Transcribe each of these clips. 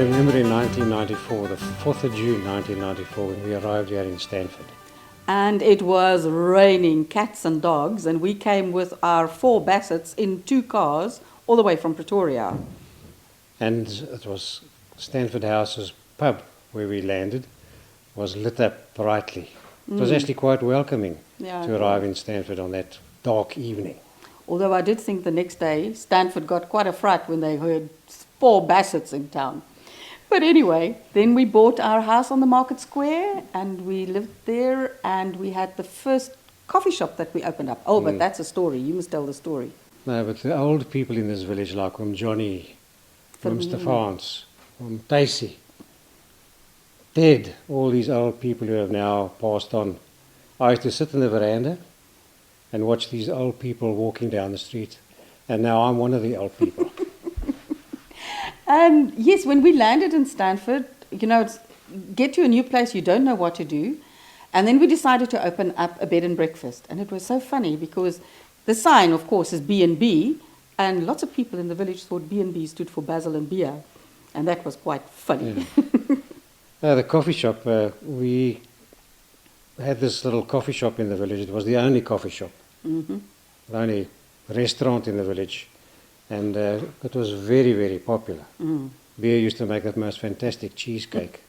remember in 1994, the 4th of June 1994, when we arrived here in Stanford. And it was raining cats and dogs, and we came with our 4 Bassets in 2 cars all the way from Pretoria. And it was Stanford House's pub where we landed, was lit up brightly. It was actually quite welcoming to arrive in Stanford on that dark evening. Although I did think the next day, Stanford got quite a fright when they heard 4 Bassets in town. But anyway, then we bought our house on the Market Square, and we lived there, and we had the first coffee shop that we opened up. Oh, but that's a story. You must tell the story. No, but the old people in this village, like Johnny, Stefans, Tacy, Ted, all these old people who have now passed on. I used to sit in the veranda and watch these old people walking down the street, and now I'm one of the old people. And yes, when we landed in Stanford, get to a new place, you don't know what to do. And then we decided to open up a bed and breakfast. And it was so funny because the sign, of course, is B&B. And lots of people in the village thought B&B stood for Basil and Bea. And that was quite funny. Yeah. The coffee shop, we had this little coffee shop in the village. It was the only coffee shop, the only restaurant in the village. And it was very, very popular. Bea used to make that most fantastic cheesecake.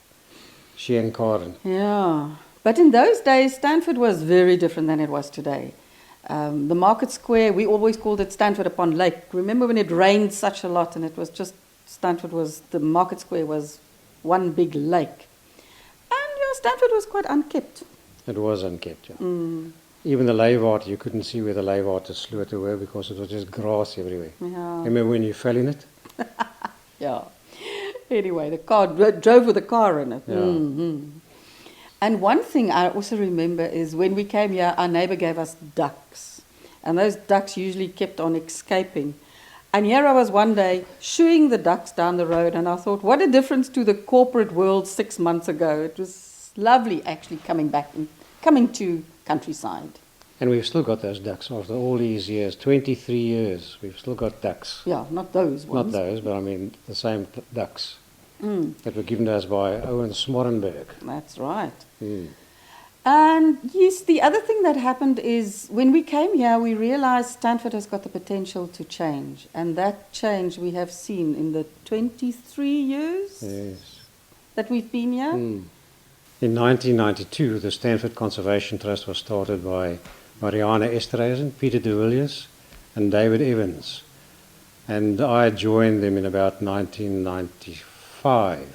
She and Karen. Yeah. But in those days, Stanford was very different than it was today. The Market Square, we always called it Stanford upon Lake. Remember when it rained such a lot and it was just, the Market Square was one big lake. And Stanford was quite unkept. It was unkept, yeah. Even the leyvaart, you couldn't see where the leyvaart sluit were because it was just grass everywhere. Yeah. Remember when you fell in it? Yeah. Anyway, the car drove with a car in it. Yeah. And one thing I also remember is when we came here, our neighbor gave us ducks. And those ducks usually kept on escaping. And here I was one day shooing the ducks down the road, and I thought, what a difference to the corporate world 6 months ago. It was lovely actually coming to countryside. And we've still got those ducks after all these years, 23 years, we've still got ducks. Yeah, not those ones. Not those, but I mean the same ducks that were given to us by Owen Smorenberg. That's right. And yes, the other thing that happened is when we came here, we realized Stanford has got the potential to change. And that change we have seen in the 23 years that we've been here. In 1992, the Stanford Conservation Trust was started by Marianne Esterhuizen, Peter de Villiers, and David Evans. And I joined them in about 1995.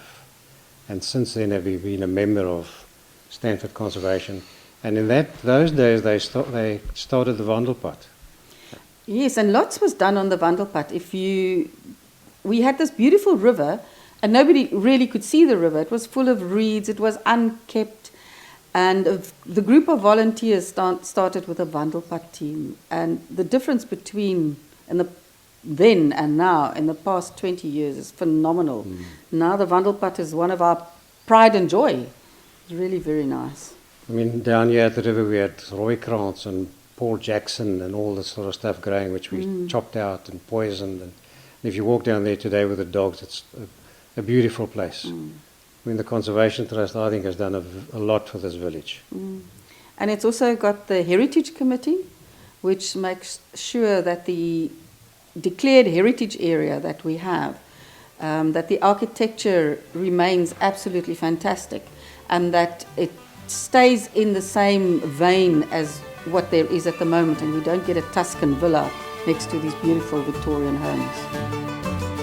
And since then I've been a member of Stanford Conservation. And in those days they started the Wandelpad. Yes, and lots was done on the Wandelpad. We had this beautiful river, and nobody really could see the river. It was full of reeds, it was unkept. And the group of volunteers started with a Wandelpad team. And the difference between then and now, in the past 20 years, is phenomenal. Now the Wandelpad is one of our pride and joy. It's really very nice. I mean, down here at the river we had rooikrans and Paul Jackson and all this sort of stuff growing, which we chopped out and poisoned. And if you walk down there today with the dogs, it's a beautiful place. I mean, the Conservation Trust, I think, has done a lot for this village. And it's also got the Heritage Committee, which makes sure that the declared heritage area that we have, that the architecture remains absolutely fantastic and that it stays in the same vein as what there is at the moment, and we don't get a Tuscan villa next to these beautiful Victorian homes.